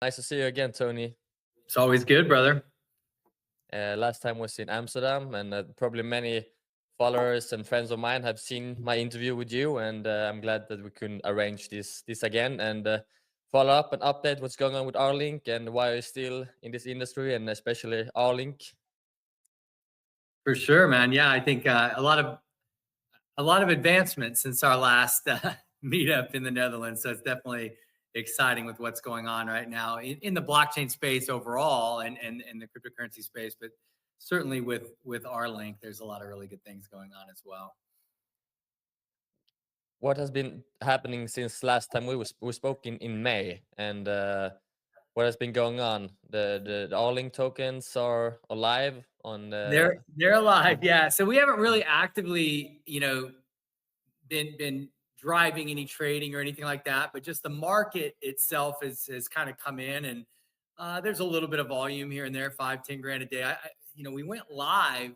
Nice to see you again, Tony. It's always good, brother. Last time was in Amsterdam, and probably many followers and friends of mine have seen my interview with you. And I'm glad that we can arrange this again and follow up and update what's going on with R-Link and why you're still in this industry, and especially R-Link. For sure, man. Yeah, I think a lot of advancement since our last meetup in the Netherlands. So it's definitely exciting with what's going on right now in the blockchain space overall and the cryptocurrency space, but certainly with R-Link, there's a lot of really good things going on as well. What has been happening since last time we spoke in May, and what has been going on? The R-Link tokens are alive on They're alive, yeah. So we haven't really actively, been driving any trading or anything like that, but just the market itself has kind of come in, and there's a little bit of volume here and there, 5-10 grand a day. We went live.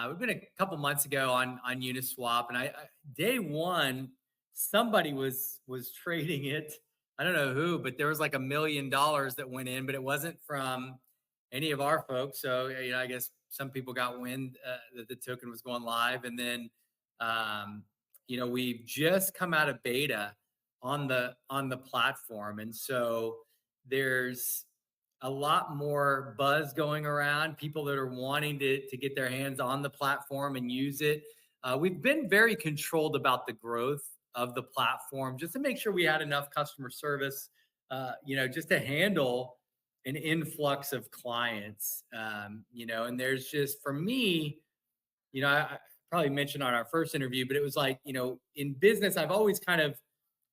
We've been a couple months ago on Uniswap, and I day one somebody was trading it. I don't know who, but there was like $1 million that went in, but it wasn't from any of our folks. So I guess some people got wind that the token was going live, and then we've just come out of beta on the platform, and so there's a lot more buzz going around, people that are wanting to get their hands on the platform and use it. We've been very controlled about the growth of the platform just to make sure we had enough customer service, just to handle an influx of clients. And there's just, for me, I probably mentioned on our first interview, but it was like, in business, I've always kind of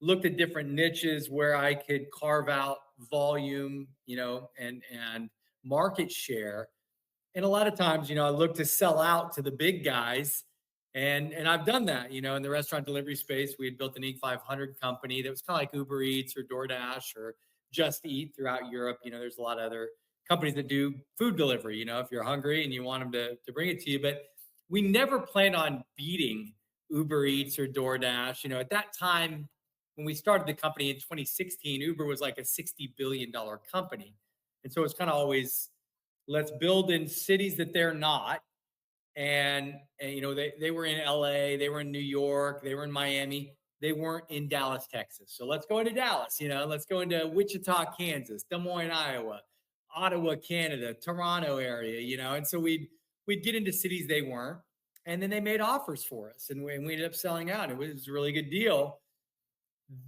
looked at different niches where I could carve out volume, and market share. And a lot of times, I look to sell out to the big guys. And I've done that, in the restaurant delivery space. We had built an Inc. 500 company that was kind of like Uber Eats or DoorDash or Just Eat throughout Europe. There's a lot of other companies that do food delivery, if you're hungry and you want them to bring it to you. But we never planned on beating Uber Eats or DoorDash. At that time, when we started the company in 2016, Uber was like a $60 billion company. And so it's kind of always, let's build in cities that they're not. And they were in LA, they were in New York, they were in Miami, they weren't in Dallas, Texas. So let's go into Dallas, let's go into Wichita, Kansas, Des Moines, Iowa, Ottawa, Canada, Toronto area, and so we'd get into cities they weren't. And then they made offers for us, and we ended up selling out. It was a really good deal.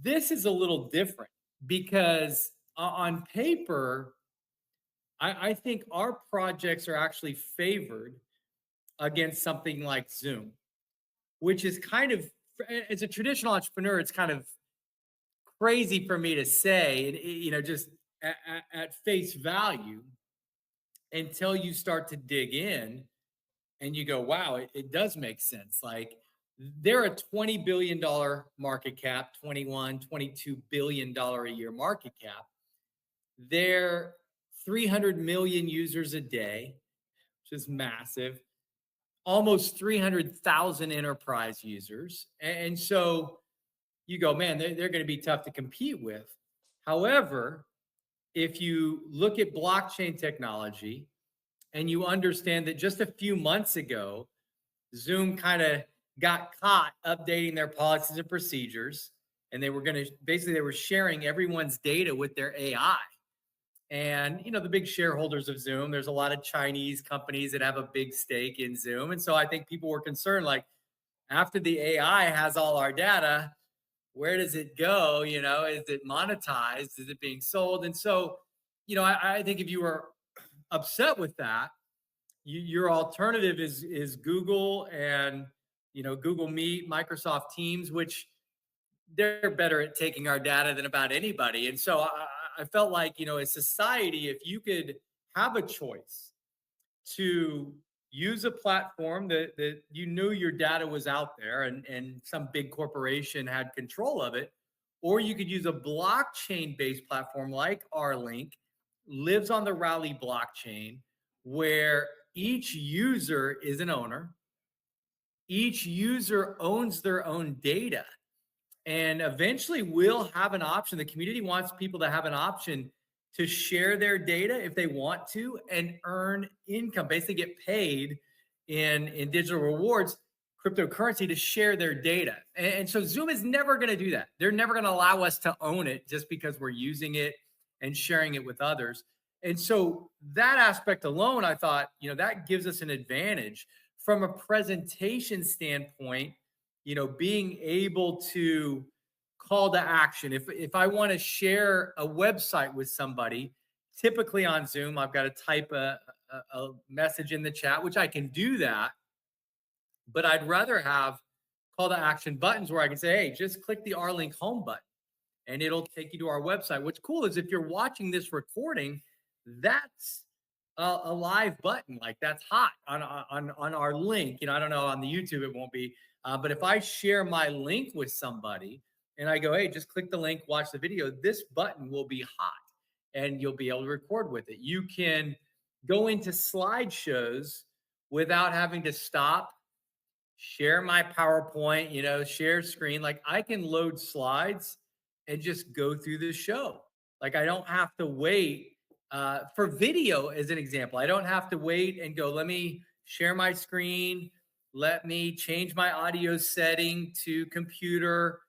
This is a little different because on paper, I think our projects are actually favored against something like Zoom, which is kind of, as a traditional entrepreneur, it's kind of crazy for me to say, just at face value, until you start to dig in and you go, wow, it does make sense. Like, they're a $20 billion market cap, 21, $22 billion a year market cap. They're 300 million users a day, which is massive. Almost 300,000 enterprise users. And so you go, man, they're going to be tough to compete with. However, if you look at blockchain technology and you understand that just a few months ago, Zoom kind of got caught updating their policies and procedures, and they were sharing everyone's data with their AI. And the big shareholders of Zoom, there's a lot of Chinese companies that have a big stake in Zoom. And so I think people were concerned, like, after the AI has all our data, where does it go? Is it monetized? Is it being sold? And so, I think if you were upset with that, your alternative is Google and Google Meet, Microsoft Teams, which they're better at taking our data than about anybody. And so I felt like, as society, if you could have a choice to use a platform that you knew your data was out there, and some big corporation had control of it, or you could use a blockchain-based platform like R-Link, lives on the Rally blockchain, where each user is an owner. Each user owns their own data. And eventually we'll have an option. The community wants people to have an option to share their data if they want to and earn income, basically get paid in digital rewards, cryptocurrency, to share their data. And so Zoom is never going to do that. They're never going to allow us to own it just because we're using it and sharing it with others. And so that aspect alone, I thought, that gives us an advantage from a presentation standpoint, being able to call to action. If I want to share a website with somebody, typically on Zoom, I've got to type a message in the chat, which I can do that. But I'd rather have call to action buttons where I can say, hey, just click the R-Link home button and it'll take you to our website. What's cool is if you're watching this recording, that's a live button, like that's hot on our link. I don't know, on the YouTube it won't be, but if I share my link with somebody and I go, hey, just click the link, watch the video, this button will be hot and you'll be able to record with it. You can go into slideshows without having to stop, share my PowerPoint, share screen. Like I can load slides and just go through the show. Like I don't have to wait for video, as an example. I don't have to wait and go, let me share my screen. Let me change my audio setting to computer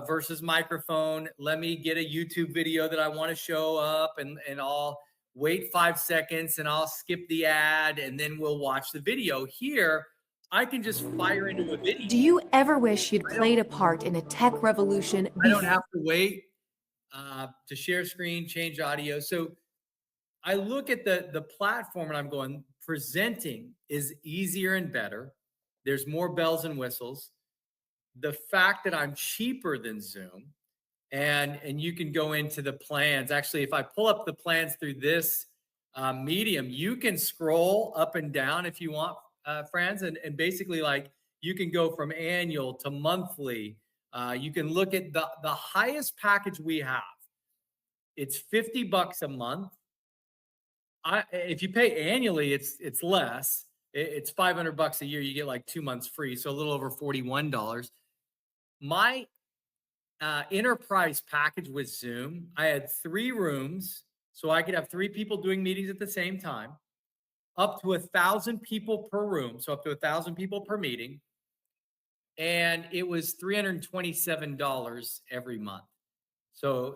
versus microphone. Let me get a YouTube video that I want to show up and I'll wait 5 seconds and I'll skip the ad and then we'll watch the video. Here, I can just fire into a video. Do you ever wish you'd played a part in a tech revolution? I don't have to wait to share screen, change audio. So I look at the platform and I'm going, presenting is easier and better. There's more bells and whistles. The fact that I'm cheaper than Zoom, and you can go into the plans. Actually, if I pull up the plans through this medium, you can scroll up and down if you want, friends, and basically like you can go from annual to monthly. You can look at the highest package we have. It's $50 a month. If you pay annually, it's less. It's $500 a year. You get like 2 months free, so a little over $41. My enterprise package with Zoom, I had 3 rooms, so I could have 3 people doing meetings at the same time, up to 1,000 people per room, so up to 1,000 people per meeting, and it was $327 every month. So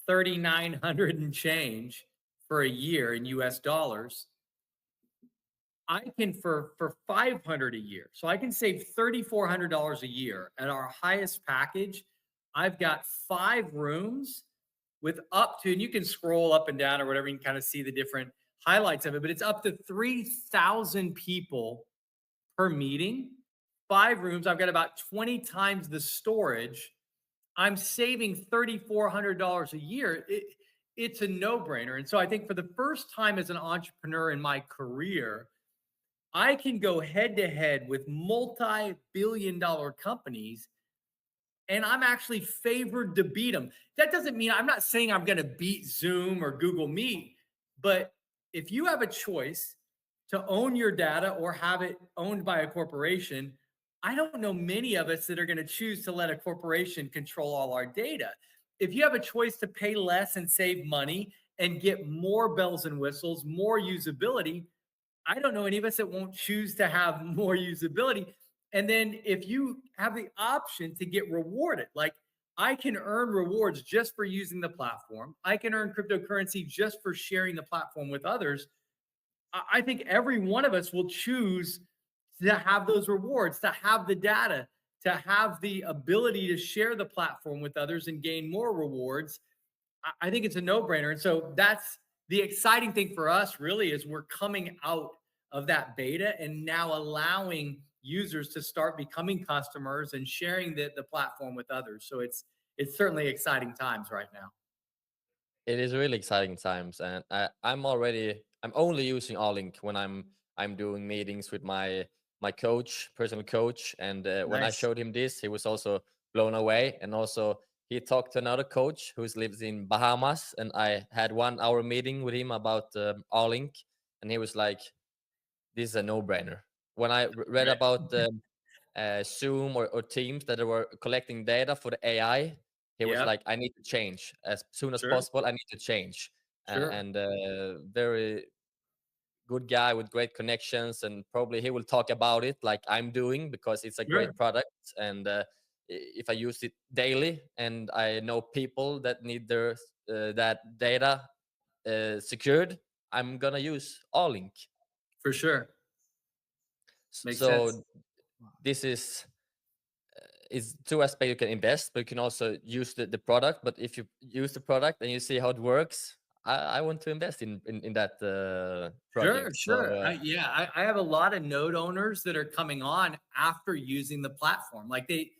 $3,900 and change for a year in US dollars. I can for $500 a year. So I can save $3,400 a year. At our highest package, I've got 5 rooms with up to, and you can scroll up and down or whatever, you can kind of see the different highlights of it, but it's up to 3,000 people per meeting. 5 rooms. I've got about 20 times the storage. I'm saving $3,400 a year. It's a no-brainer. And so I think for the first time as an entrepreneur in my career, I can go head-to-head with multi-billion-dollar companies, and I'm actually favored to beat them. That doesn't mean, I'm not saying I'm going to beat Zoom or Google Meet, but if you have a choice to own your data or have it owned by a corporation, I don't know many of us that are going to choose to let a corporation control all our data. If you have a choice to pay less and save money and get more bells and whistles, more usability, I don't know any of us that won't choose to have more usability. And then if you have the option to get rewarded, like I can earn rewards just for using the platform. I can earn cryptocurrency just for sharing the platform with others. I think every one of us will choose to have those rewards, to have the data, to have the ability to share the platform with others and gain more rewards. I think it's a no-brainer. And so that's the exciting thing for us really, is we're coming out of that beta and now allowing users to start becoming customers and sharing the platform with others. So it's certainly exciting times right now. It is really exciting times, and I'm only using R-Link when I'm doing meetings with my personal coach, and when I Nice. showed him this, he was also blown away. And also he talked to another coach who lives in Bahamas, and I had 1 hour meeting with him about R-Link, and he was like, "This is a no-brainer." When I read Right. about Zoom or Teams that were collecting data for the AI. He was Yep. like, I need to change as soon as Sure. possible. I need to change. Sure. And very good guy with great connections, and probably he will talk about it like I'm doing, because it's a Sure. great product. And if I use it daily, and I know people that need their that data secured, I'm gonna use Allink. For sure. Makes sense. So this is two aspects. You can invest, but you can also use the product. But if you use the product and you see how it works, I want to invest in that Sure, project. So sure. I have a lot of node owners that are coming on after using the platform. Like they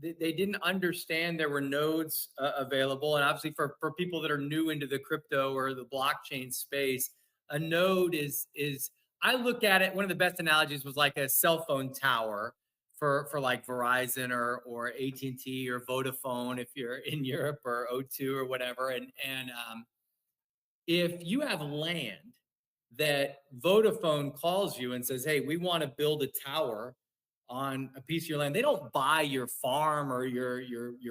didn't understand there were nodes available, and obviously for people that are new into the crypto or the blockchain space, a node is I look at it. One of the best analogies was like a cell phone tower for like Verizon or AT&T or Vodafone if you're in Europe, or O2 or whatever, and if you have land that Vodafone calls you and says, "Hey, we want to build a tower on a piece of your land." They don't buy your farm or your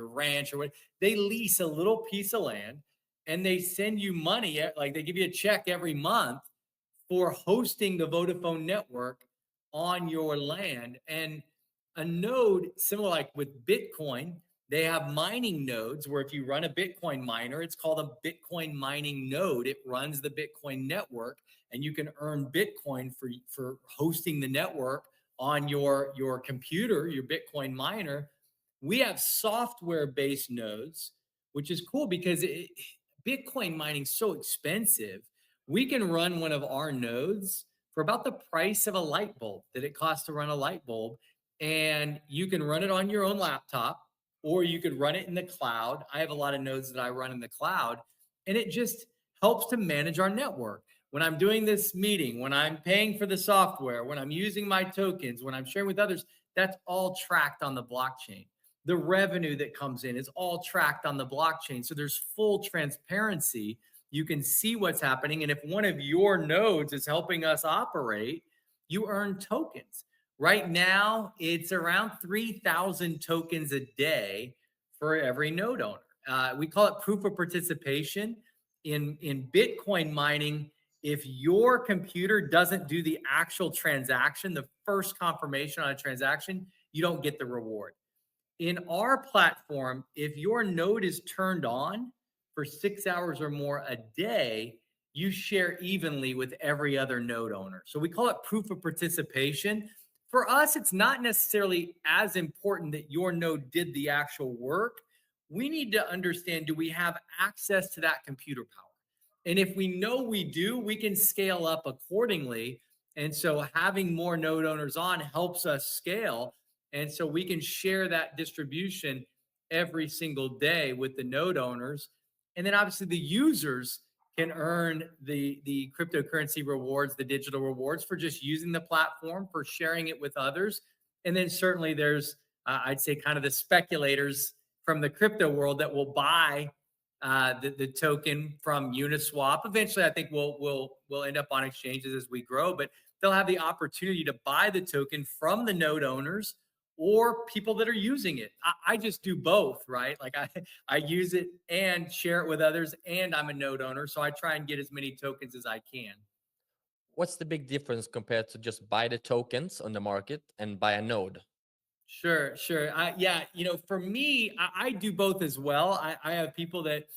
ranch or what. They lease a little piece of land and they send you money, like they give you a check every month for hosting the Vodafone network on your land. And a node, similar like with Bitcoin, they have mining nodes where if you run a Bitcoin miner, it's called a Bitcoin mining node. It runs the Bitcoin network, and you can earn Bitcoin for hosting the network on your computer, your Bitcoin miner. We have software-based nodes, which is cool because Bitcoin mining is so expensive. We can run one of our nodes for about the price of a light bulb that it costs to run a light bulb. And you can run it on your own laptop, or you could run it in the cloud. I have a lot of nodes that I run in the cloud, and it just helps to manage our network. When I'm doing this meeting, when I'm paying for the software, when I'm using my tokens, when I'm sharing with others, that's all tracked on the blockchain. The revenue that comes in is all tracked on the blockchain. So there's full transparency. You can see what's happening. And if one of your nodes is helping us operate, you earn tokens. Right now, it's around 3,000 tokens a day for every node owner. We call it proof of participation. In Bitcoin mining, if your computer doesn't do the actual transaction, the first confirmation on a transaction, you don't get the reward. In our platform, if your node is turned on for 6 hours or more a day, you share evenly with every other node owner. So we call it proof of participation. For us, it's not necessarily as important that your node did the actual work. We need to understand, do we have access to that computer power? And if we know we do, we can scale up accordingly. And so having more node owners on helps us scale. And so we can share that distribution every single day with the node owners. And then obviously the users can earn the cryptocurrency rewards, the digital rewards for just using the platform, for sharing it with others. And then certainly there's, I'd say, kind of the speculators from the crypto world that will buy the token from Uniswap. Eventually, I think we'll end up on exchanges as we grow, but they'll have the opportunity to buy the token from the node owners or people that are using it. I just do both, right? Like I use it and share it with others, and I'm a node owner, so I try and get as many tokens as I can. what's the big difference compared to just buy the tokens on the market and buy a node? Sure. Yeah, for me, I do both as well. I have people that,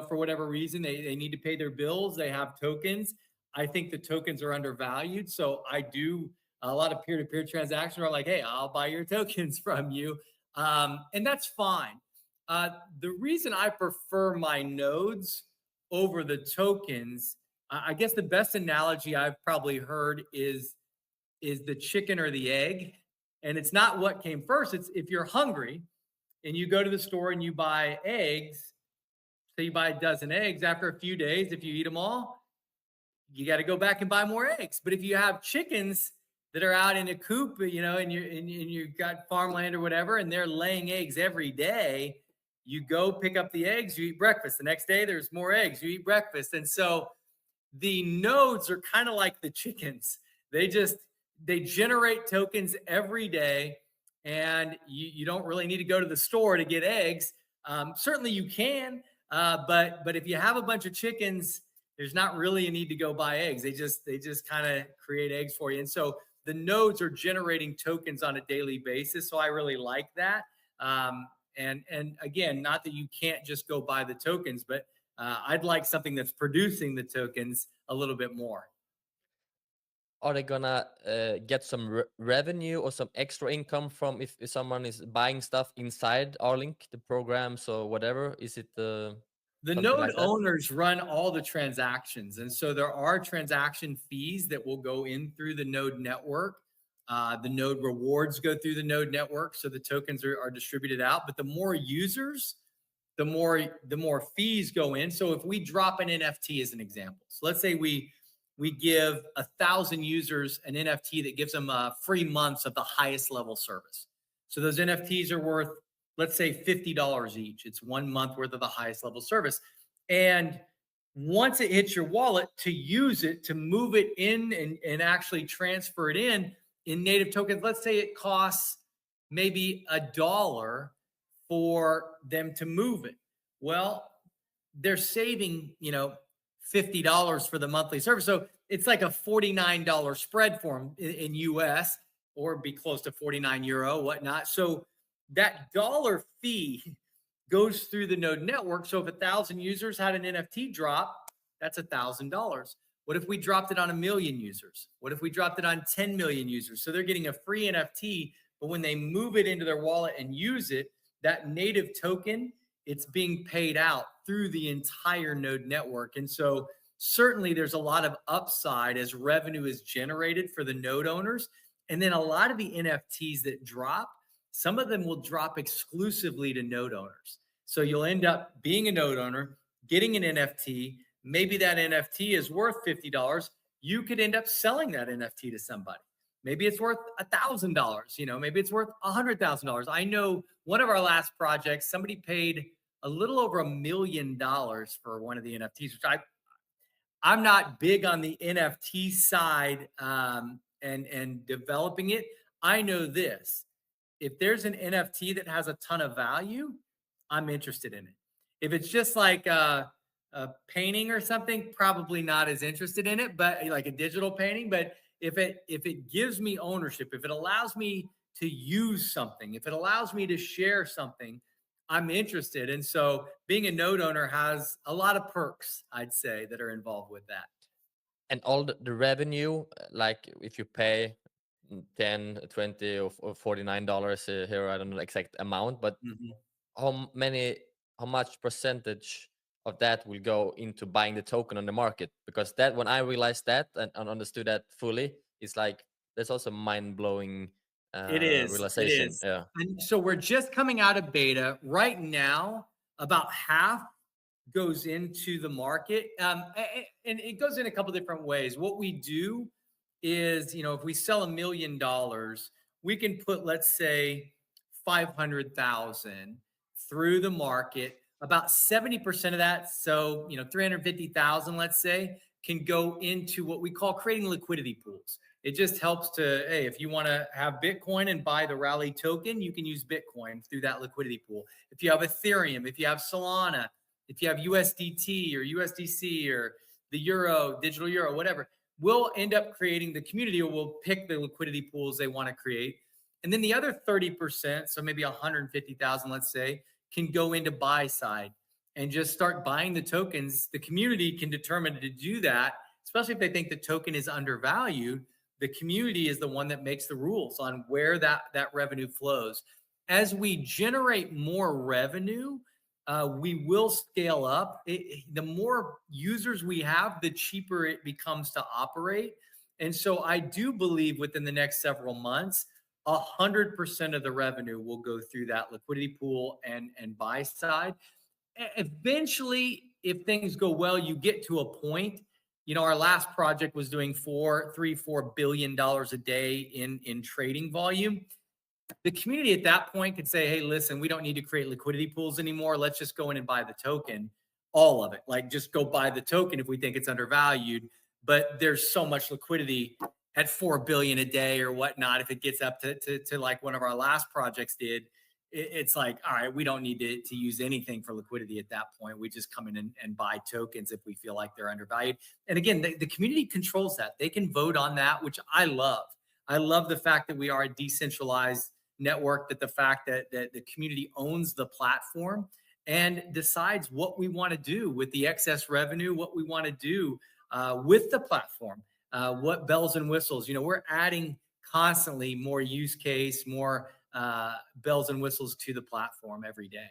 for whatever reason, they need to pay their bills. They have tokens. I think the tokens are undervalued. So I do a lot of peer-to-peer transactions where I'm like, hey, I'll buy your tokens from you. And that's fine. The reason I prefer my nodes over the tokens, I guess the best analogy I've probably heard is the chicken or the egg. And it's not what came first. It's if you're hungry and you go to the store and you buy eggs, so you buy a dozen eggs, after a few days, if you eat them all, you got to go back and buy more eggs. But if you have chickens that are out in a coop, and you've got farmland or whatever, and they're laying eggs every day, you go pick up the eggs, you eat breakfast. The next day, there's more eggs, you eat breakfast. And so the nodes are kind of like the chickens. They generate tokens every day. and you don't really need to go to the store to get eggs. Certainly you can, but if you have a bunch of chickens, there's not really a need to go buy eggs. They just kind of create eggs for you. And so the nodes are generating tokens on a daily basis. So I really like that. And again, not that you can't just go buy the tokens, but I'd like something that's producing the tokens a little bit more. Are they gonna get some revenue or some extra income from if someone is buying stuff inside Rlink, the programs or whatever? Is it the something node like that? owners run all the transactions, and so there are transaction fees that will go in through the node network. The node rewards go through the node network, so the tokens are distributed out. But the more users, the more fees go in. So if we drop an NFT as an example, so let's say we give 1,000 users an NFT that gives them free months of the highest level service. So those NFTs are worth, let's say, $50 each. It's 1 month worth of the highest level service. And once it hits your wallet, to use it, to move it in and actually transfer it in native tokens, let's say it costs maybe $1 for them to move it. Well, they're saving, $50 for the monthly service. So it's like a $49 spread for them in US, or be close to 49 euro, whatnot. So that dollar fee goes through the node network. So if 1,000 users had an NFT drop, that's $1,000. What if we dropped it on 1 million users? What if we dropped it on 10 million users? So they're getting a free NFT, but when they move it into their wallet and use it, that native token, it's being paid out through the entire node network. And so certainly there's a lot of upside as revenue is generated for the node owners. And then a lot of the NFTs that drop, some of them will drop exclusively to node owners. So you'll end up being a node owner, getting an NFT. Maybe that NFT is worth $50. You could end up selling that NFT to somebody. Maybe it's worth $1,000. Maybe it's worth $100,000. I know one of our last projects, somebody paid a little over $1 million for one of the NFTs, which I'm not big on the NFT side and developing it. I know this: if there's an NFT that has a ton of value, I'm interested in it. If it's just like a painting or something, probably not as interested in it, but like a digital painting. But if it gives me ownership, if it allows me to use something, if it allows me to share something, I'm interested. And so being a node owner has a lot of perks, I'd say, that are involved with that. And all the revenue, like if you pay $10, $20 or $49 here, I don't know the exact amount, but how much percentage of that will go into buying the token on the market? Because that, when I realized that and understood that fully, it's like there's also mind-blowing realization. It is. Yeah. And so we're just coming out of beta right now. About half goes into the market, and it goes in a couple different ways. What we do is, if we sell $1 million, we can put, let's say, 500,000 through the market. About 70% of that, so 350,000, let's say, can go into what we call creating liquidity pools. It just helps to, hey, if you want to have Bitcoin and buy the Rally token, you can use Bitcoin through that liquidity pool. If you have Ethereum, if you have Solana, if you have USDT or USDC or the Euro, digital Euro, whatever, we'll end up creating the community, or we'll pick the liquidity pools they want to create. And then the other 30%, so maybe 150,000, let's say, can go into buy side and just start buying the tokens. The community can determine to do that, especially if they think the token is undervalued. The community is the one that makes the rules on where that revenue flows. As we generate more revenue, we will scale up. The more users we have, the cheaper it becomes to operate. And so I do believe within the next several months, 100% of the revenue will go through that liquidity pool and buy side. Eventually, if things go well, you get to a point. Our last project was doing $4 billion a day in trading volume. The community at that point could say, hey, listen, we don't need to create liquidity pools anymore. Let's just go in and buy the token, all of it. Like, just go buy the token if we think it's undervalued. But there's so much liquidity at 4 billion a day or whatnot, if it gets up to like one of our last projects did, it's like, all right, we don't need to use anything for liquidity at that point. We just come in and buy tokens if we feel like they're undervalued. And again, the community controls that. They can vote on that, which I love. I love the fact that we are a decentralized network, that the fact that the community owns the platform and decides what we want to do with the excess revenue, what we want to do with the platform, what bells and whistles. We're adding constantly more use case, more bells and whistles to the platform every day.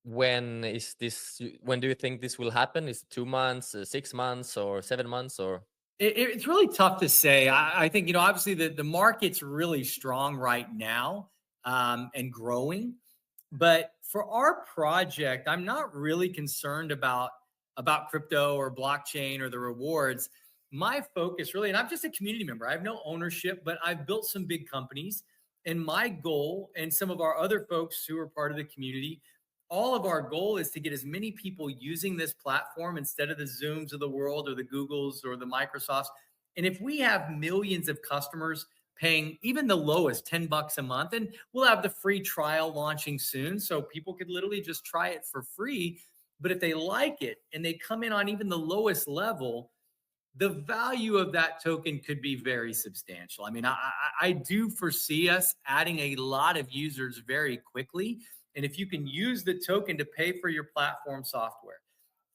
When do you think this will happen? Is it 2 months, 6 months, or 7 months, or? It's really tough to say. I think, obviously the market's really strong right now and growing. But for our project, I'm not really concerned about crypto or blockchain or the rewards. My focus really, and I'm just a community member, I have no ownership, but I've built some big companies. And my goal, and some of our other folks who are part of the community, all of our goal is to get as many people using this platform instead of the Zooms of the world or the Googles or the Microsofts. And if we have millions of customers paying even the lowest $10 a month, and we'll have the free trial launching soon, so people could literally just try it for free. But if they like it and they come in on even the lowest level, the value of that token could be very substantial. I mean, I do foresee us adding a lot of users very quickly. And if you can use the token to pay for your platform software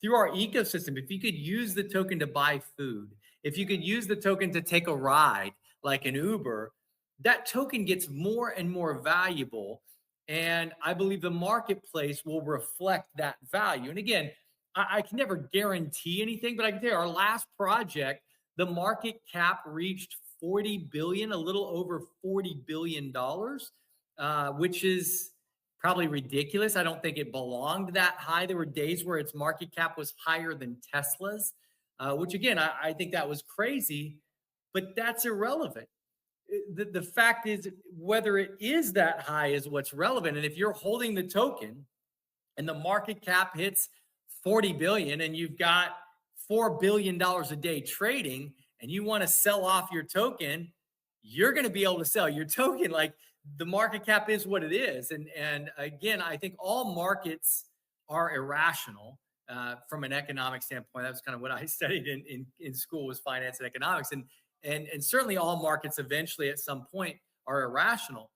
through our ecosystem, if you could use the token to buy food, if you could use the token to take a ride like an Uber, that token gets more and more valuable. And I believe the marketplace will reflect that value. And again, I can never guarantee anything, but I can tell you our last project, the market cap reached 40 billion, a little over $40 billion, which is probably ridiculous. I don't think it belonged that high. There were days where its market cap was higher than Tesla's, which again, I think that was crazy, but that's irrelevant. The fact is, whether it is that high is what's relevant. And if you're holding the token and the market cap hits 40 billion and you've got $4 billion a day trading and you want to sell off your token, you're going to be able to sell your token. Like, the market cap is what it is. And again, I think all markets are irrational from an economic standpoint. That was kind of what I studied in school, was finance and economics. And certainly all markets eventually at some point are irrational,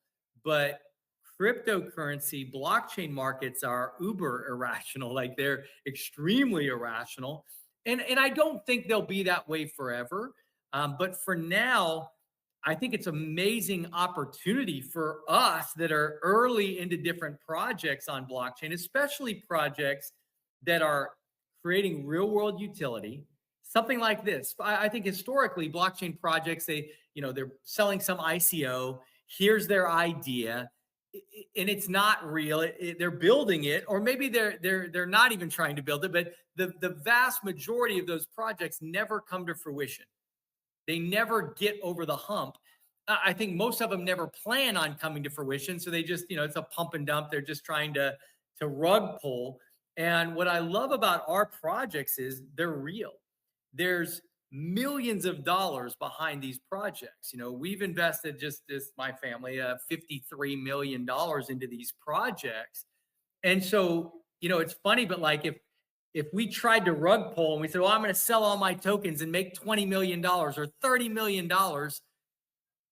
but cryptocurrency, blockchain markets are uber irrational. Like, they're extremely irrational. And I don't think they'll be that way forever. But for now, I think it's amazing opportunity for us that are early into different projects on blockchain, especially projects that are creating real world utility. Something like this. I think historically blockchain projects, they're selling some ICO. Here's their idea, and it's not real. They're building it, or maybe they're not even trying to build it. But the vast majority of those projects never come to fruition. They never get over the hump. I think most of them never plan on coming to fruition. So they just, it's a pump and dump. They're just trying to rug pull. And what I love about our projects is they're real. There's millions of dollars behind these projects. We've invested, my family, $53 million into these projects. And so, it's funny, but like if we tried to rug pull and we said, well, I'm going to sell all my tokens and make $20 million or $30 million,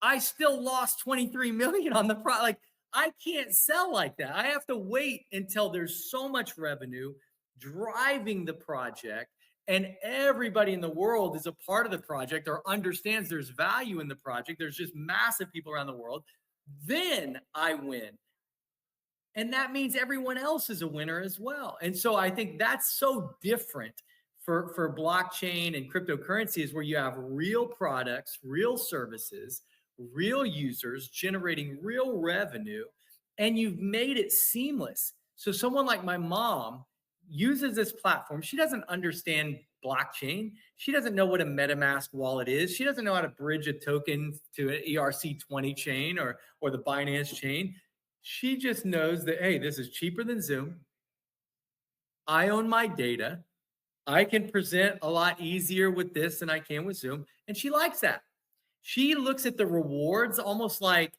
I still lost 23 million on the product. Like, I can't sell like that. I have to wait until there's so much revenue driving the project and everybody in the world is a part of the project or understands there's value in the project. There's just massive people around the world. Then I win. And that means everyone else is a winner as well. And so I think that's so different for blockchain and cryptocurrencies, where you have real products, real services, real users generating real revenue, and you've made it seamless. So someone like my mom uses this platform. She doesn't understand blockchain. She doesn't know what a MetaMask wallet is. She doesn't know how to bridge a token to an ERC20 chain or the Binance chain. She just knows that, hey, this is cheaper than Zoom. I own my data. I can present a lot easier with this than I can with Zoom. And she likes that. She looks at the rewards almost like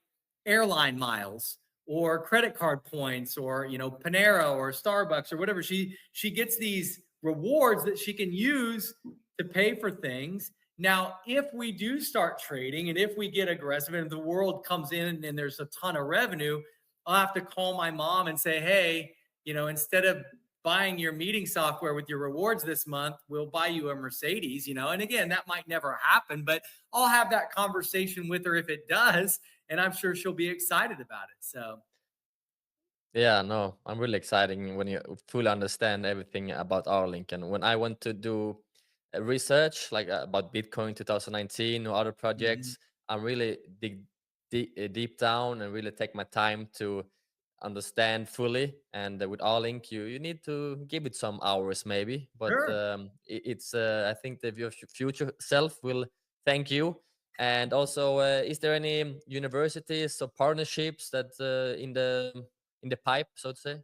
airline miles or credit card points or, Panera or Starbucks or whatever. She gets these rewards that she can use to pay for things. Now, if we do start trading and if we get aggressive and the world comes in and there's a ton of revenue, I'll have to call my mom and say, hey, instead of buying your meeting software with your rewards this month, we'll buy you a Mercedes, and again, that might never happen, but I'll have that conversation with her if it does. And I'm sure she'll be excited about it. So Yeah, no, I'm really excited when you fully understand everything about R-Link. And when I went to do research like about Bitcoin 2019 or other mhm. projects, I'm really deep down and really take my time to understand fully. And with R-Link, you need to give it some hours maybe, but Sure. it's I think that your future self will thank you. And also, is there any universities or partnerships that in the pipe, so to say?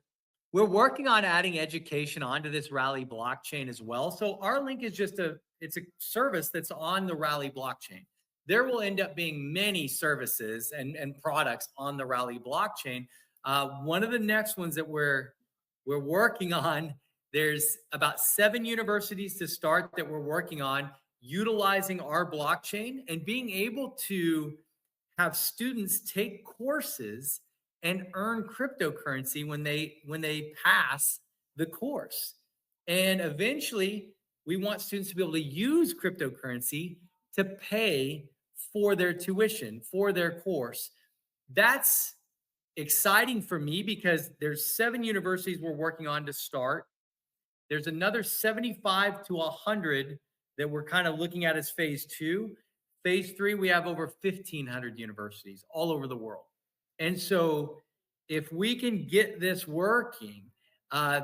We're working on adding education onto this Rally blockchain as well. So our link is it's a service that's on the Rally blockchain. There will end up being many services and products on the Rally blockchain. One of the next ones that we're working on, there's about 7 universities to start that we're working on utilizing our blockchain and being able to have students take courses and earn cryptocurrency when they pass the course. And eventually, we want students to be able to use cryptocurrency to pay for their tuition, for their course. That's exciting for me because there's 7 universities we're working on to start. There's another 75 to 100 that we're kind of looking at as phase 2. Phase 3, we have over 1,500 universities all over the world. And so if we can get this working,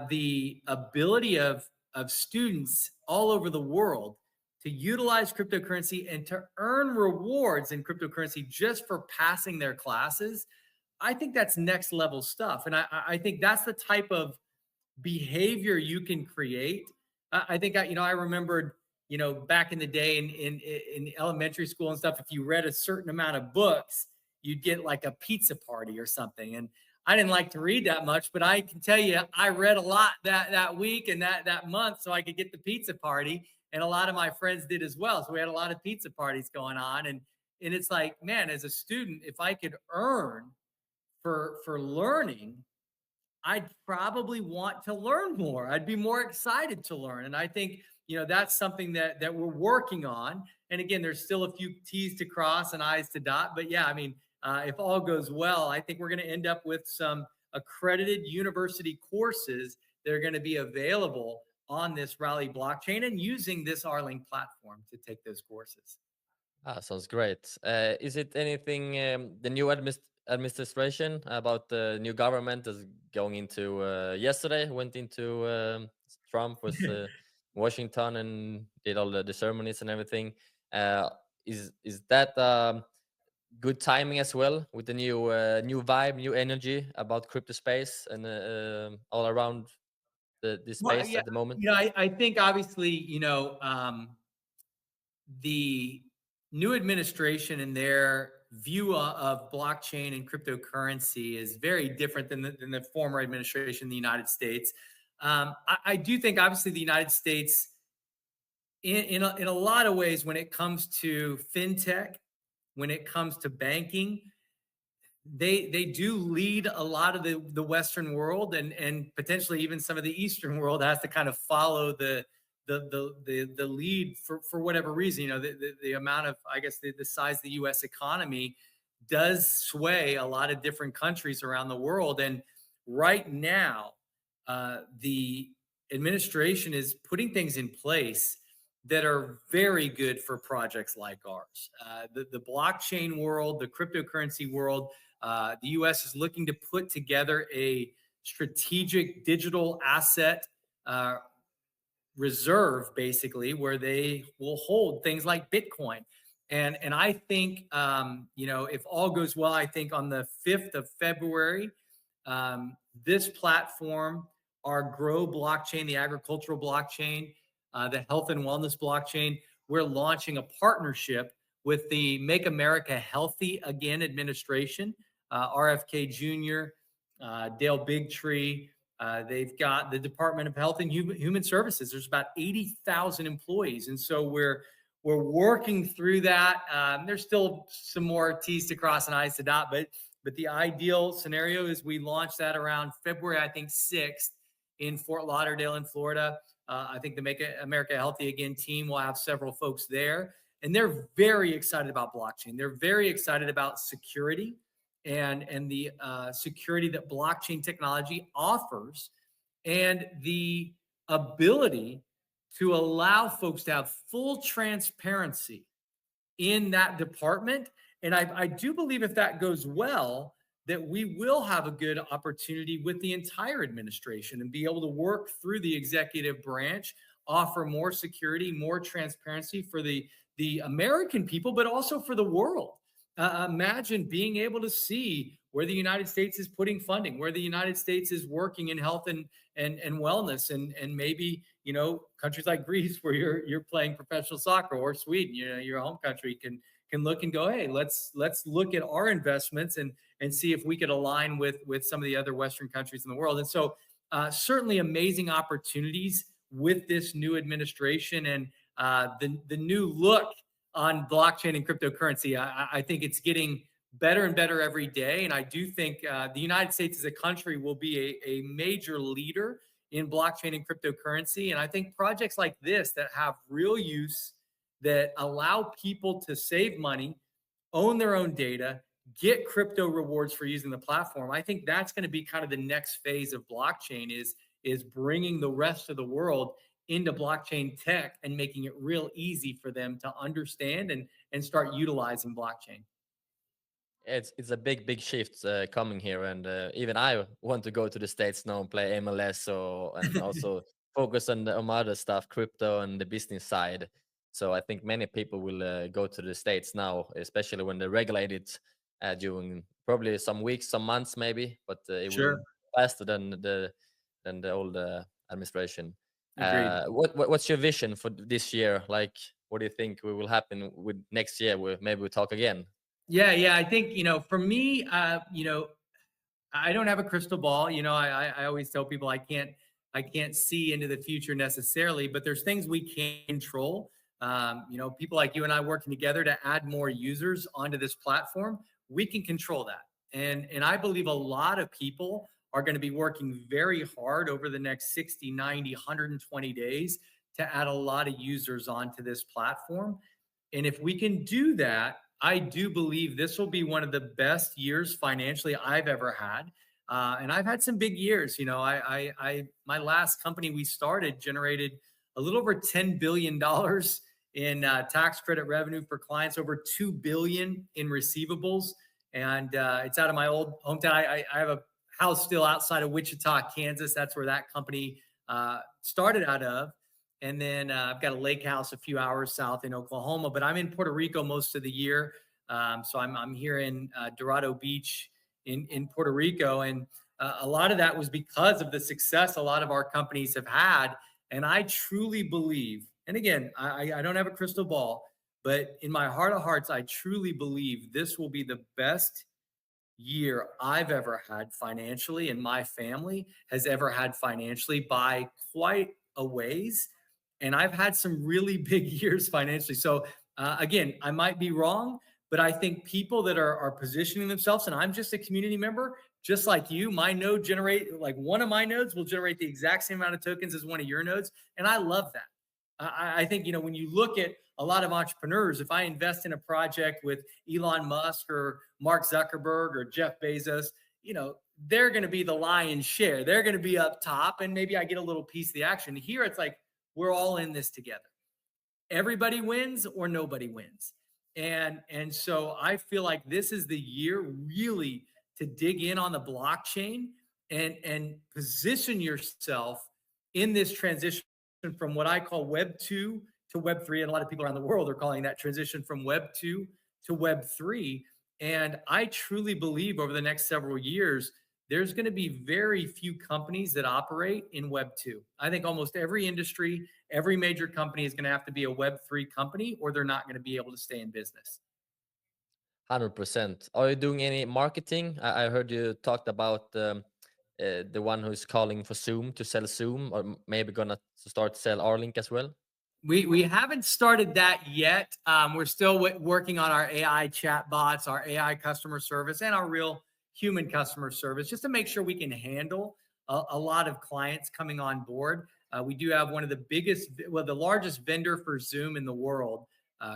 the ability of students all over the world to utilize cryptocurrency and to earn rewards in cryptocurrency just for passing their classes, I think that's next level stuff. And I think that's the type of behavior you can create. I think I remembered, back in the day in elementary school and stuff, if you read a certain amount of books, you'd get like a pizza party or something. And I didn't like to read that much, but I can tell you, I read a lot that week and that month, so I could get the pizza party. And a lot of my friends did as well. So we had a lot of pizza parties going on, and it's like, man, as a student, if I could earn for learning, I'd probably want to learn more. I'd be more excited to learn. And I think, that's something that we're working on. And again, there's still a few T's to cross and I's to dot. But yeah, I mean, if all goes well, I think we're going to end up with some accredited university courses that are going to be available on this Rally blockchain and using this R-Link platform to take those courses. Sounds great. Is it anything the new administration about the new government is going into yesterday? Went into Trump was Washington and did all the ceremonies and everything. Uh, is that good timing as well with the new vibe, new energy about crypto space and all around the Well, space yeah, at the moment? I think obviously, the new administration and their view of blockchain and cryptocurrency is very different than the former administration in the United States. I do think, obviously, the United States, in a lot of ways, when it comes to fintech, when it comes to banking, they do lead a lot of the Western world, and potentially even some of the Eastern world has to kind of follow the lead for whatever reason. The amount of, I guess, the size of the U.S. economy does sway a lot of different countries around the world. And right now, the administration is putting things in place that are very good for projects like ours. The blockchain world, the cryptocurrency world, the U.S. is looking to put together a strategic digital asset reserve, basically, where they will hold things like Bitcoin. And I think, if all goes well, I think on the 5th of February, this platform, our Grow blockchain, the agricultural blockchain, the health and wellness blockchain. We're launching a partnership with the Make America Healthy Again administration, RFK Jr., Dale Bigtree. They've got the Department of Health and Human Services. There's about 80,000 employees. And so we're working through that. There's still some more T's to cross and I's to dot, but the ideal scenario is we launch that around February, I think 6th in Fort Lauderdale in Florida. I think the Make America Healthy Again team will have several folks there. And they're very excited about blockchain. They're very excited about security and the security that blockchain technology offers, and the ability to allow folks to have full transparency in that department. And I do believe if that goes well, that we will have a good opportunity with the entire administration and be able to work through the executive branch, offer more security, more transparency for the American people, but also for the world. Imagine being able to see where the United States is putting funding, where the United States is working in health and wellness, and maybe, you know, countries like Greece where you're playing professional soccer, or Sweden, you know, your home country can look and go, hey, let's look at our investments and see if we could align with some of the other Western countries in the world. And so certainly amazing opportunities with this new administration, and the new look on blockchain and cryptocurrency. I think it's getting better and better every day. And I do think the United States as a country will be a major leader in blockchain and cryptocurrency. And I think projects like this that have real use, that allow people to save money, own their own data, get crypto rewards for using the platform, I think that's going to be kind of the next phase of blockchain, is bringing the rest of the world into blockchain tech and making it real easy for them to understand and start utilizing blockchain. It's a big shift coming here, and even I want to go to the States now and play MLS, and also focus on other stuff, crypto and the business side. So I think many people will go to the States now, especially when they're regulated during probably some weeks, some months maybe, but it Sure. will be faster than the old administration. Agreed. What's your vision for this year? Like, what do you think will happen with next year? Maybe we'll talk again. Yeah. I think, you know, for me, you know, I don't have a crystal ball. You know, I always tell people I can't see into the future necessarily, but there's things we can control. You know, people like you and I working together to add more users onto this platform, we can control that. And I believe a lot of people are going to be working very hard over the next 60, 90, 120 days to add a lot of users onto this platform. And if we can do that, I do believe this will be one of the best years financially I've ever had. And I've had some big years. You know, my last company we started generated a little over $10 billion in tax credit revenue for clients, over $2 billion in receivables. And it's out of my old hometown. I have a house still outside of Wichita, Kansas. That's where that company started out of. And then I've got a lake house a few hours south in Oklahoma, but I'm in Puerto Rico most of the year. So I'm here in Dorado Beach in Puerto Rico. And a lot of that was because of the success a lot of our companies have had. And I truly believe, and again, I don't have a crystal ball, but in my heart of hearts, I truly believe this will be the best year I've ever had financially, and my family has ever had financially by quite a ways. And I've had some really big years financially. So again, I might be wrong, but I think people that are positioning themselves, and I'm just a community member, just like you, my node one of my nodes will generate the exact same amount of tokens as one of your nodes. And I love that. I think, you know, when you look at a lot of entrepreneurs, if I invest in a project with Elon Musk or Mark Zuckerberg or Jeff Bezos, you know, they're going to be the lion's share. They're going to be up top, and maybe I get a little piece of the action. Here, it's like, we're all in this together. Everybody wins or nobody wins. And so I feel like this is the year really to dig in on the blockchain and position yourself in this transition from what I call Web 2 to Web 3. And a lot of people around the world are calling that transition from Web 2 to Web 3. And I truly believe over the next several years, there's going to be very few companies that operate in Web 2. I think almost every industry, every major company is going to have to be a Web 3 company, or they're not going to be able to stay in business. 100%. Are you doing any marketing? I heard you talked about the one who's calling for Zoom to sell Zoom, or maybe gonna start sell Rlink as well. We haven't started that yet. We're still working on our AI chatbots, our AI customer service, and our real human customer service, just to make sure we can handle a lot of clients coming on board. We do have one of the largest vendor for Zoom in the world,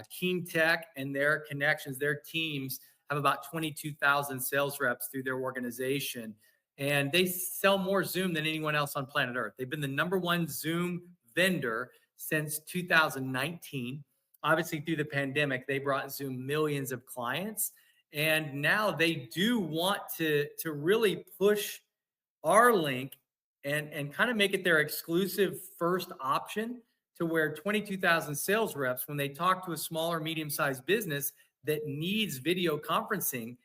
Keen Tech, and their connections, their teams have about 22,000 sales reps through their organization, and they sell more Zoom than anyone else on planet Earth. They've been the #1 Zoom vendor since 2019. Obviously, through the pandemic, they brought Zoom millions of clients. And now they do want to really push Rlink and kind of make it their exclusive first option, to where 22,000 sales reps, when they talk to a smaller, medium-sized business that needs video conferencing,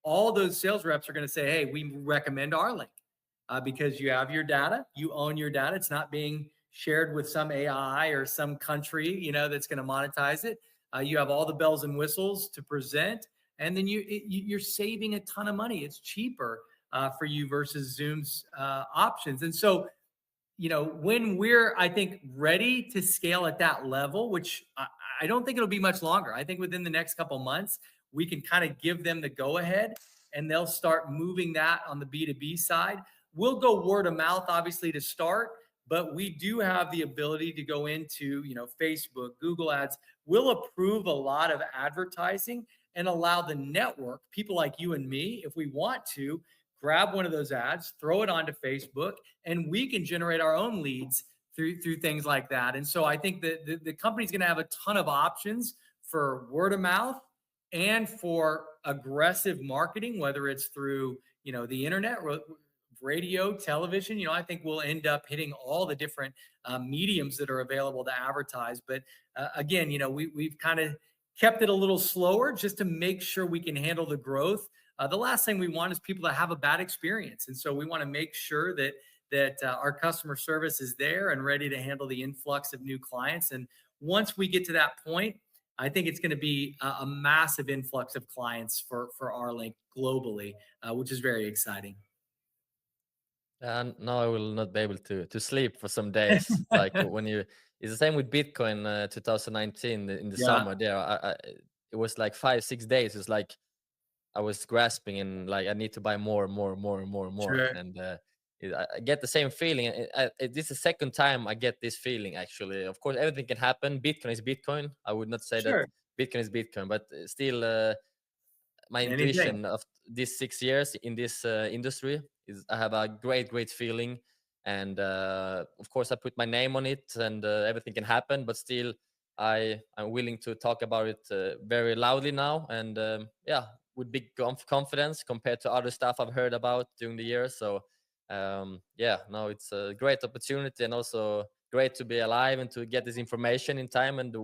all those sales reps are going to say, hey, we recommend Rlink because you have your data, you own your data. It's not being shared with some AI or some country, that's going to monetize it. You have all the bells and whistles to present, and then you're saving a ton of money. It's cheaper for you versus Zoom's options. And so, when we're, I think, ready to scale at that level, which I don't think it'll be much longer. I think within the next couple months, we can kind of give them the go ahead, and they'll start moving that on the B2B side. We'll go word of mouth, obviously, to start. But we do have the ability to go into, Facebook, Google Ads. We'll approve a lot of advertising and allow the network, people like you and me, if we want to, grab one of those ads, throw it onto Facebook, and we can generate our own leads through things like that. And so I think that the company's going to have a ton of options for word of mouth and for aggressive marketing, whether it's through, the internet, radio, television. I think we'll end up hitting all the different mediums that are available to advertise. But again, we've kind of kept it a little slower just to make sure we can handle the growth. The last thing we want is people to have a bad experience. And so we want to make sure that our customer service is there and ready to handle the influx of new clients. And once we get to that point, I think it's going to be a massive influx of clients for Rlink globally, which is very exciting. And now I will not be able to sleep for some days. Like it's the same with Bitcoin 2019 in the summer there. It was like 5-6 days. It's like I was grasping and like I need to buy more. Sure. And I get the same feeling. This is the second time I get this feeling, actually. Of course, everything can happen. Bitcoin is Bitcoin. I would not say that Bitcoin is Bitcoin, but still my intuition of these 6 years in this industry is I have a great feeling. And of course, I put my name on it and everything can happen, but still I'm willing to talk about it very loudly now. And with big confidence compared to other stuff I've heard about during the year. So no, it's a great opportunity and also great to be alive and to get this information in time. And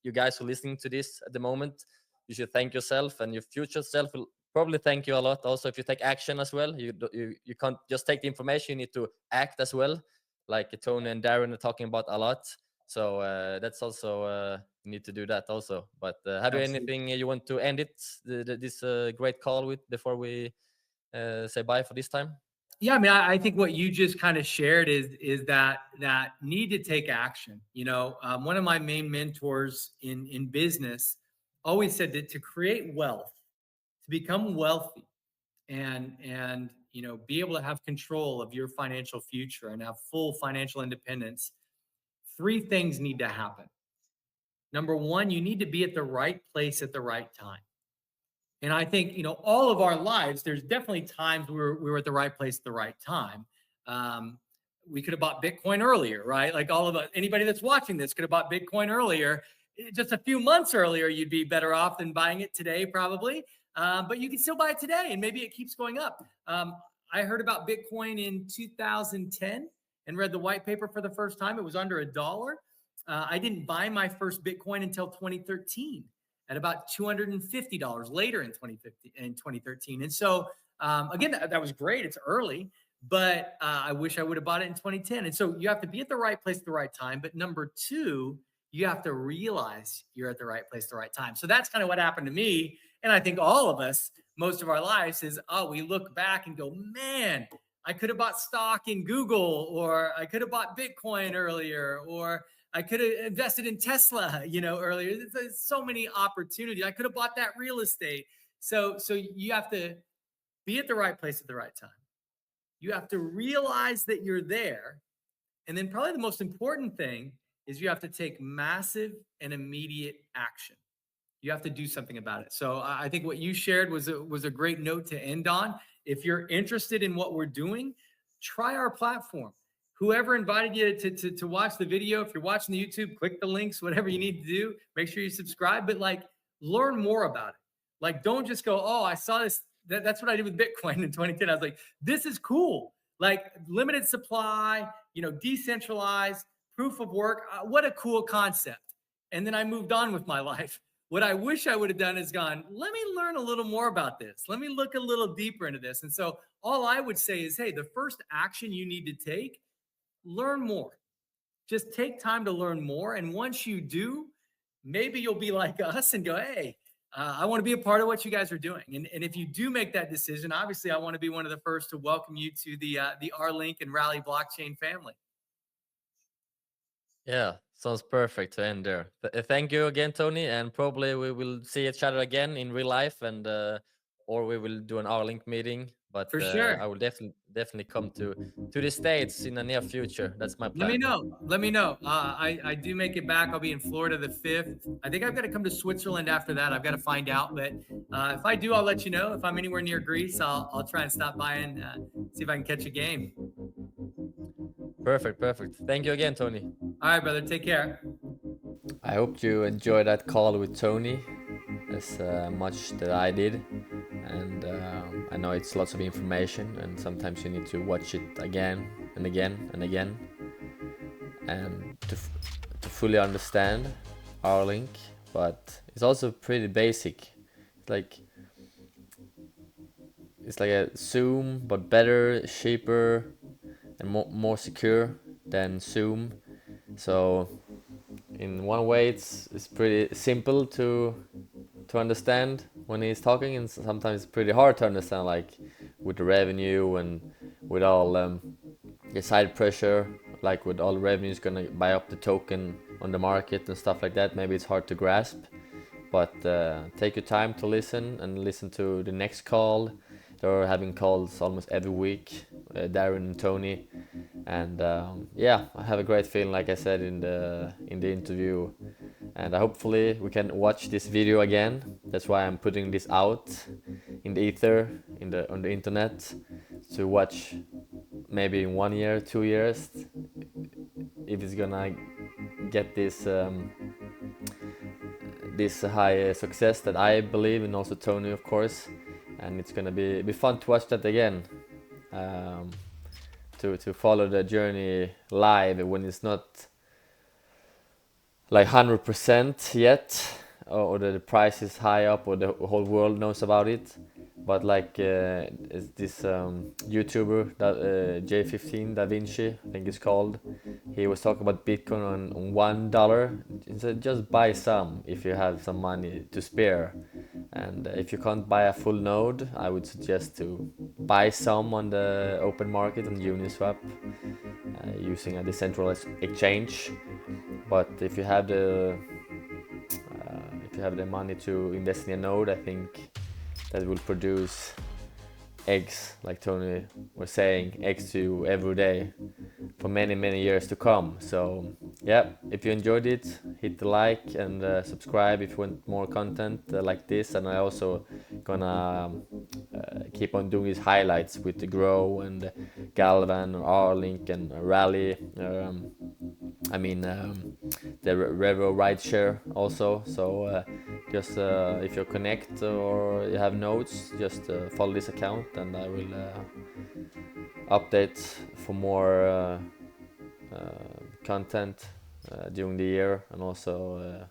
you guys who are listening to this at the moment, you should thank yourself, and your future self will probably thank you a lot. Also, if you take action as well, you can't just take the information, you need to act as well, like Tony and Darin are talking about a lot. So that's also you need to do that also. But have you anything you want to end this great call with before we say bye for this time? Yeah, I mean, I think what you just kind of shared is that need to take action. One of my main mentors in business always said that to create wealth, to become wealthy, and be able to have control of your financial future and have full financial independence, 3 things need to happen. Number 1, you need to be at the right place at the right time. And I think, all of our lives, there's definitely times we were at the right place at the right time. We could have bought Bitcoin earlier, right? Like anybody that's watching this could have bought Bitcoin earlier. Just a few months earlier, you'd be better off than buying it today, probably. But you can still buy it today, and maybe it keeps going up. I heard about Bitcoin in 2010 and read the white paper for the first time. It was under $1. I didn't buy my first Bitcoin until 2013 at about $250 later in 2013. And so Again, that was great. It's early, but I wish I would have bought it in 2010. And so you have to be at the right place at the right time. But number two, you have to realize you're at the right place at the right time. So that's kind of what happened to me. And I think all of us, most of our lives is, we look back and go, man, I could have bought stock in Google, or I could have bought Bitcoin earlier, or I could have invested in Tesla, earlier. There's so many opportunities. I could have bought that real estate. So you have to be at the right place at the right time. You have to realize that you're there. And then probably the most important thing is you have to take massive and immediate action. You have to do something about it. So I think what you shared was a great note to end on. If you're interested in what we're doing, try our platform. Whoever invited you to watch the video, if you're watching the YouTube, click the links, whatever you need to do. Make sure you subscribe, but learn more about it. Don't just go, I saw this. That's what I did with Bitcoin in 2010. I was like, this is cool. Limited supply, decentralized, proof of work. What a cool concept. And then I moved on with my life. What I wish I would have done is gone, let me learn a little more about this. Let me look a little deeper into this. And so all I would say is, hey, the first action you need to take, learn more. Just take time to learn more. And once you do, maybe you'll be like us and go, hey, I want to be a part of what you guys are doing. And if you do make that decision, obviously, I want to be one of the first to welcome you to the R-Link and Rally blockchain family. Yeah, sounds perfect to end there. Thank you again, Tony, and probably we will see each other again in real life, and or we will do an R-Link meeting. But for sure, I will definitely come to the States in the near future. That's my plan. Let me know. I do make it back. I'll be in Florida the 5th. I think I've got to come to Switzerland after that. I've got to find out. But if I do, I'll let you know. If I'm anywhere near Greece, I'll try and stop by and see if I can catch a game. Perfect. Thank you again, Tony. All right, brother. Take care. I hope you enjoyed that call with Tony as much that I did. And I know it's lots of information, and sometimes you need to watch it again and again and again, and to fully understand R-Link. But it's also pretty basic. It's like a Zoom, but better, cheaper, and more secure than Zoom. So in one way, it's pretty simple to understand when he's talking, and sometimes it's pretty hard to understand, with the revenue and with all the side pressure, with all the revenues gonna buy up the token on the market and stuff like that. Maybe it's hard to grasp, but take your time to listen and listen to the next call. They're having calls almost every week, Darin and Tony, and I have a great feeling, like I said in the interview, and hopefully we can watch this video again. That's why I'm putting this out in the ether, on the internet, to watch maybe in 1 year, 2 years, if it's gonna get this high success that I believe, and also Tony, of course. And it's gonna be fun to watch that again, to follow the journey live when it's not 100% yet, or the price is high up, or the whole world knows about it. But is this YouTuber that J15 Da Vinci, I think it's called, he was talking about Bitcoin on $1. He said just buy some if you have some money to spare. And if you can't buy a full node, I would suggest to buy some on the open market on Uniswap, using a decentralized exchange. But if you have the money to invest in a node, I think that will produce eggs, like Tony was saying, eggs to you every day for many years to come. So yeah, if you enjoyed it, hit the like and subscribe if you want more content like this. And I also gonna keep on doing these highlights with the Grow and Galvan or R-Link and Rally, the Revo rideshare also. So just if you connect or you have notes, just follow this account, and I will update for more content during the year, and also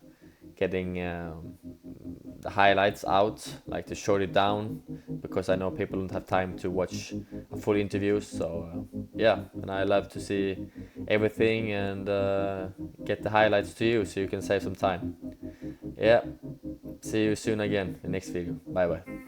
getting the highlights out, to short it down, because because I know people don't have time to watch a full interview. So yeah, and I love to see everything and get the highlights to you so you can save some time. Yeah, see you soon again in the next video. Bye bye.